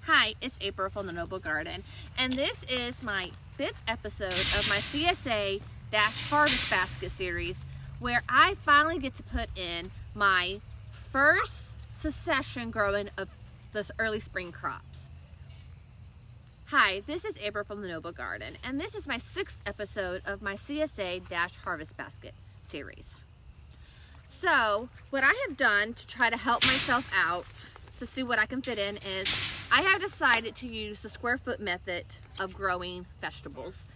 Hi, it's April from the Noble Garden, and this is my 5th episode of my CSA Harvest Basket series, where I finally get to put in my first succession growing of the early spring crops. Hi, this is April from the Noble Garden, and this is my 6th episode of my CSA Harvest Basket series. So, what I have done to try to help myself out to see what I can fit in is I have decided to use the square foot method of growing vegetables.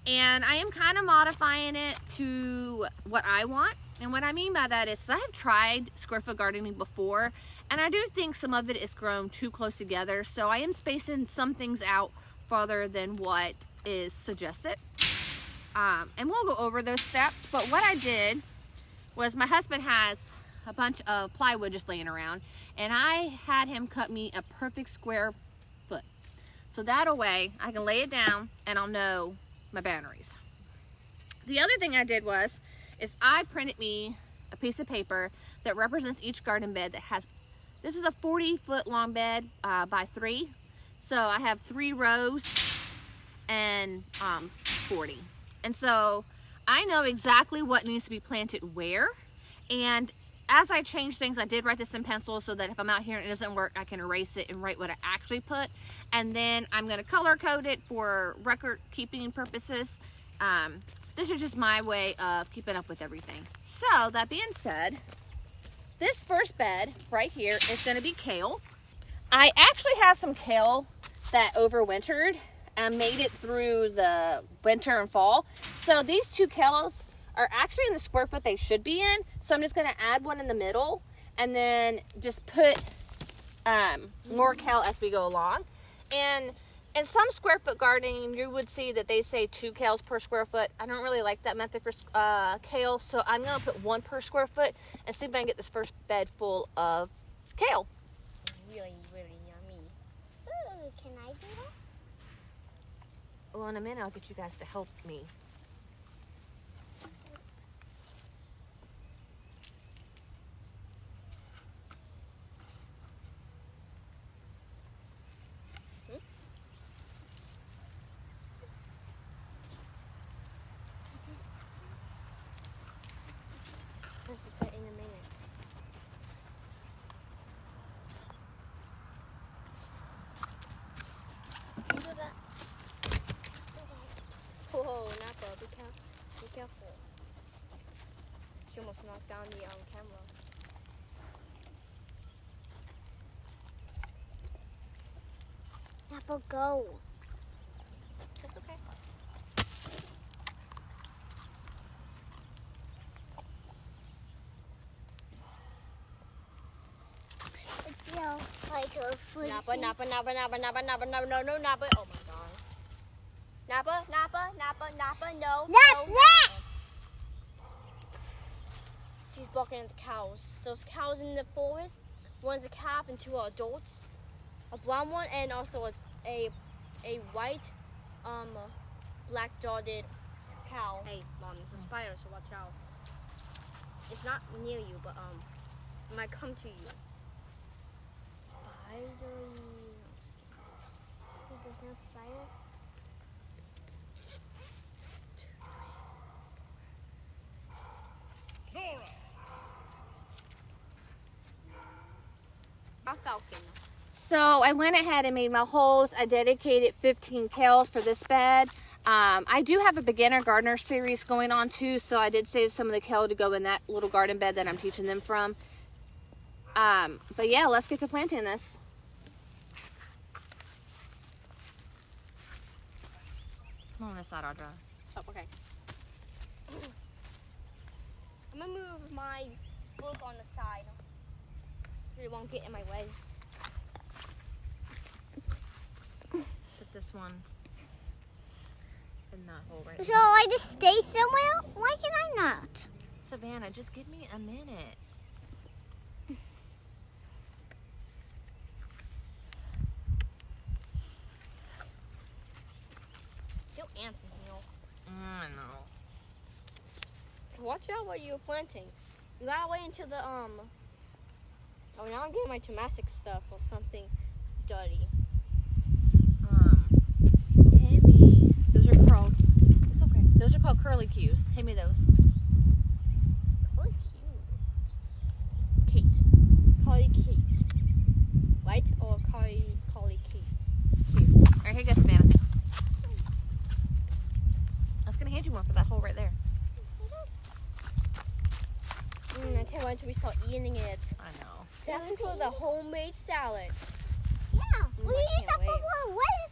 And I am kind of modifying it to what I want. And what I mean by that is I have tried square foot gardening before, and I do think some of it is grown too close together. So I am spacing some things out farther than what is suggested. And we'll go over those steps. But what I did was my husband has a bunch of plywood just laying around, and I had him cut me a perfect square foot. So that way I can lay it down and I'll know my boundaries. The other thing I did is I printed me a piece of paper that represents each garden bed that has, this is a 40-foot long bed by 3. So I have 3 rows and 40. And so I know exactly what needs to be planted where. And as I change things, I did write this in pencil so that if I'm out here and it doesn't work, I can erase it and write what I actually put. And then I'm going to color code it for record keeping purposes. This is just my way of keeping up with everything. So that being said, this first bed right here is going to be kale. I actually have some kale that overwintered and made it through the winter and fall. So these 2 kales are actually in the square foot they should be in. So I'm just going to add one in the middle and then just put more kale as we go along. And in some square foot gardening, you would see that they say 2 kales per square foot. I don't really like that method for kale, so I'm going to put 1 per square foot and see if I can get this first bed full of kale. Really, really yummy. Ooh, can I do that? Well, in a minute, I'll get you guys to help me. Supposed to set in a minute. Can you do that? Whoa, Napa, be careful. She almost knocked down the camera. Napa, go. That's okay. It's like a foot. Napa, no, Napa. Oh my god. Napa, no. She's blocking at the cows. Those cows in the forest, one's a calf and 2 are adults. A brown one and also a white, black dotted cow. Hey, Mom, there's a spider, so watch out. It's not near you, but it might come to you. Spider. There's no spiders. A falcon. So I went ahead and made my holes. I dedicated 15 kales for this bed. I do have a beginner gardener series going on too, so I did save some of the kale to go in that little garden bed that I'm teaching them from. But yeah, let's get to planting this. Come on this side, Audra. Oh, okay. I'm gonna move my book on the side. So it won't get in my way. Put this one in that hole right So I just stay somewhere? Why can I not? Savannah, just give me a minute. Still ants in here. I know. So watch out what you're planting. You gotta wait until the Oh, now I'm getting my tomasic stuff or something dirty. curly cues. Hand me those. Curly cute. Kate. Curly Kate. White or curly Kate? Cute. All right, here you go, Savannah. I was gonna hand you one for that hole right there. I can't wait until we start eating it. I know. That's for the homemade salad. Yeah, we I use can't that wait.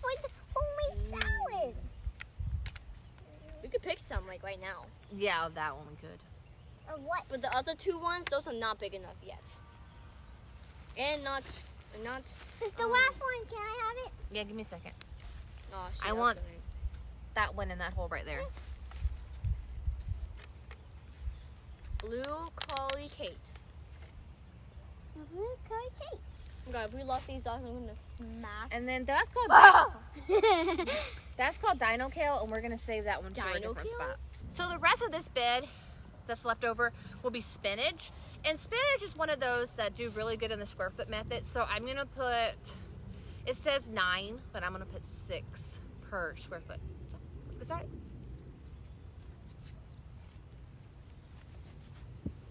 for the homemade salad. We could pick some like right now. Yeah, that one we could. Or what? But the other two ones, those are not big enough yet. And not. It's the last one. Can I have it? Yeah, give me a second. Oh, shit, I was want- gonna- That one in that hole right there. Blue curly Kate. Curry cake. God, if we lost these dogs, I'm gonna smack. And then that's called that's called Dino Kale, and we're gonna save that one for a Dino different kale? spot. So the rest of this bed that's left over will be spinach. And spinach is one of those that do really good in the square foot method. So I'm gonna put, it says 9, but I'm gonna put 6 per square foot. So let's get started.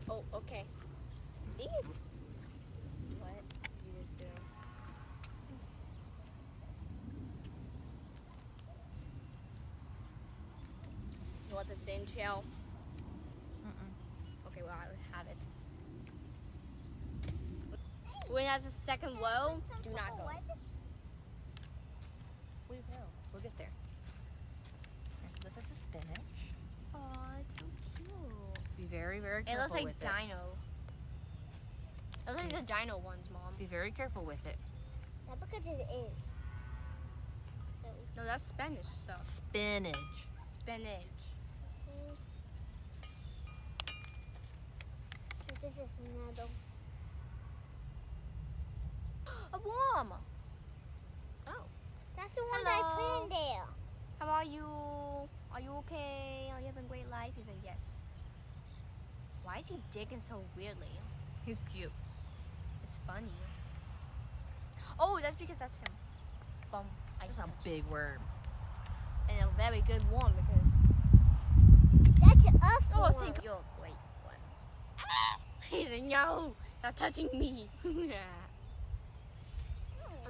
Oh, okay. Ew. What is yours doing? You want the same shell? Okay, well, I would have it. When it has a second row, do not go. We will. We'll get there. Okay, so this is the spinach. Oh, it's so cute. Be very, very It careful looks like with dino. It looks like the dino ones, Mom. it. Be very careful with it. Yeah, because it is. No, that's Spanish stuff. Spinach. Spinach. So this is metal. A worm. Oh. That's the one that I put Hello. in there. How are you? Are you okay? Are you having a great life? He said yes. Why is he digging so weirdly? He's cute. It's funny. Oh, that's because that's him. Boom. I It's just a touched. big worm. And a very good one because. That's us. Oh, thank you. You're a great one. He said no. Stop touching me.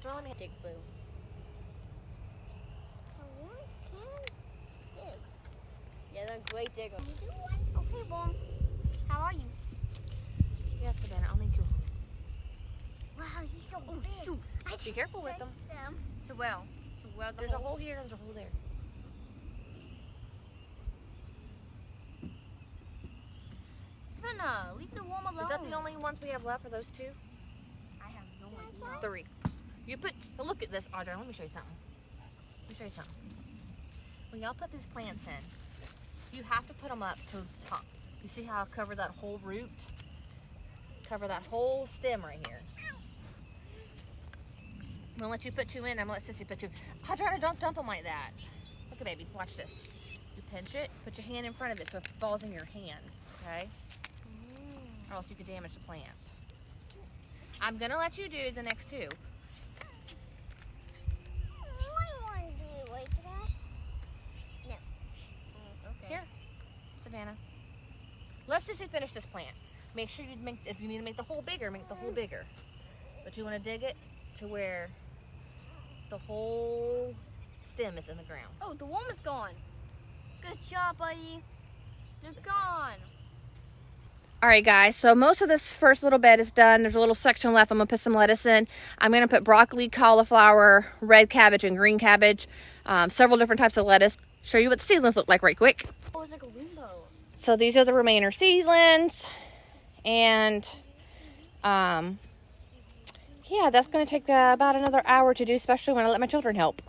Let me dig food. Yeah, they're a great digger. Okay, Boom. How are you? Yes, Savannah, I'll make you. Wow, he's so Oh, big. shoot. I Be careful with them. So well. So well. There's a hole here, there's a hole there. Savannah, leave the worm alone. Is that the only ones we have left for those 2? I have no idea. 3. You put, look at this, Audrey, let me show you something. Let me show you something. When y'all put these plants in, you have to put them up to the top. You see how I covered that whole root? Cover that whole stem right here. I'm gonna let you put 2 in, I'm gonna let Sissy put 2. Audrey, don't dump them like that. Look at baby, watch this. You pinch it, put your hand in front of it so it falls in your hand, okay? Or else you could damage the plant. I'm gonna let you do the next 2. What do you want to do like that? Okay. Here, Savannah. Let's just finish this plant. Make sure you make, if you need to make the hole bigger, make the hole bigger. But you want to dig it to where the whole stem is in the ground. Oh, the worm is gone. Good job, buddy. They're gone. All right, guys, so most of this first little bed is done. There's a little section left. I'm gonna put some lettuce in. I'm gonna put broccoli, cauliflower, red cabbage, and green cabbage. Several different types of lettuce. Show you what the seedlings look like right quick. Oh, it's like a rainbow. So these are the remainder seedlings. And yeah, that's gonna take about another hour to do, especially when I let my children help.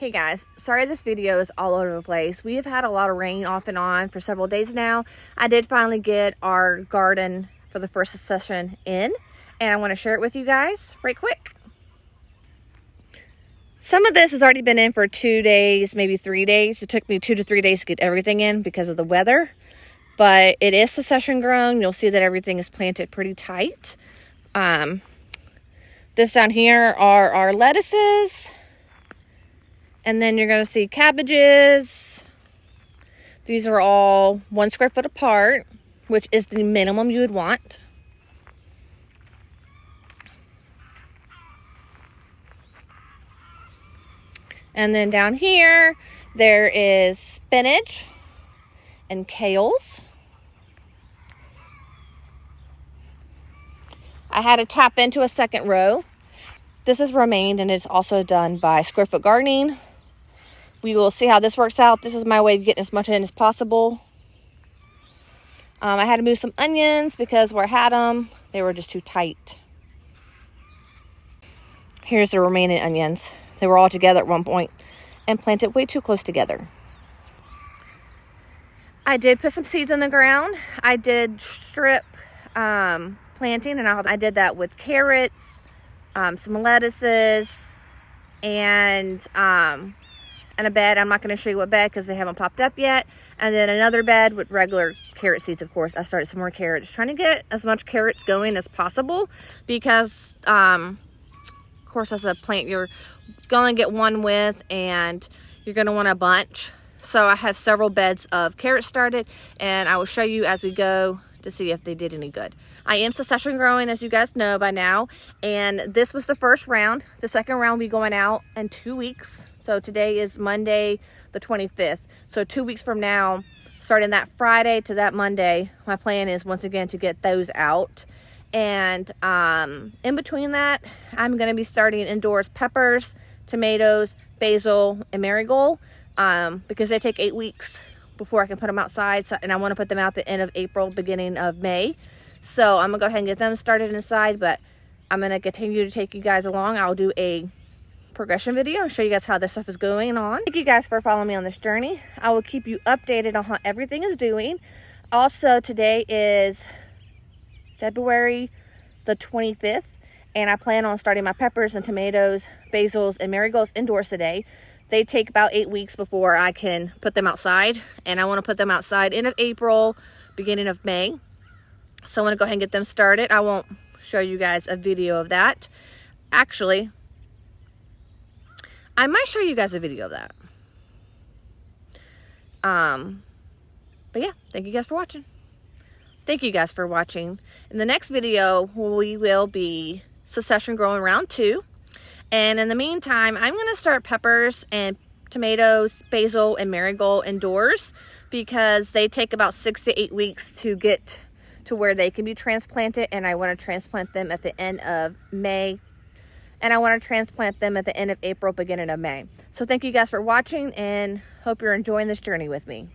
Hey guys, sorry this video is all over the place. We have had a lot of rain off and on for several days now. I did finally get our garden for the first session in, and I want to share it with you guys right quick. Some of this has already been in for 2 days, maybe 3 days. It took me 2 to 3 days to get everything in because of the weather, but it is succession grown. You'll see that everything is planted pretty tight. This down here are our lettuces. And then you're going to see cabbages. These are all 1 square foot apart, which is the minimum you would want. And then down here, there is spinach and kales. I had to tap into a second row. This is romaine, and it's also done by square foot gardening. We will see how this works out. This is my way of getting as much in as possible. I had to move some onions because where I had them, they were just too tight. Here's the remaining onions. They were all together at one point and planted way too close together. I did put some seeds in the ground. I did strip planting, and I did that with carrots, some lettuces, and a bed. I'm not going to show you what bed because they haven't popped up yet. And then another bed with regular carrot seeds, of course. I started some more carrots, trying to get as much carrots going as possible because, of course, as a plant, you're going to get one with, and you're going to want a bunch. So I have several beds of carrots started, and I will show you as we go to see if they did any good. I am succession growing, as you guys know by now, and this was the first round. The second round will be going out in 2 weeks. So today is Monday the 25th. So 2 weeks from now, starting that Friday to that Monday, my plan is once again to get those out. And in between that, I'm going to be starting indoors peppers, tomatoes, basil, and marigold because they take 8 weeks before I can put them outside. So, and I want to put them out the end of April, beginning of May. So I'm going to go ahead and get them started inside, but I'm going to continue to take you guys along. I'll do a progression video and show you guys how this stuff is going on. Thank you guys for following me on this journey. I will keep you updated on how everything is doing. Also, today is February the 25th, and I plan on starting my peppers and tomatoes, basils, and marigolds indoors today. They take about 8 weeks before I can put them outside, and I want to put them outside end of April, beginning of May. So I want to go ahead and get them started. I won't show you guys a video of that. Actually, I might show you guys a video of that. But yeah, thank you guys for watching. Thank you guys for watching. In the next video, we will be succession growing round 2. And in the meantime, I'm going to start peppers and tomatoes, basil, and marigold indoors because they take about 6 to 8 weeks to get to where they can be transplanted. And I want to transplant them at the end of May. And I want to transplant them at the end of April, beginning of May. So thank you guys for watching, and hope you're enjoying this journey with me.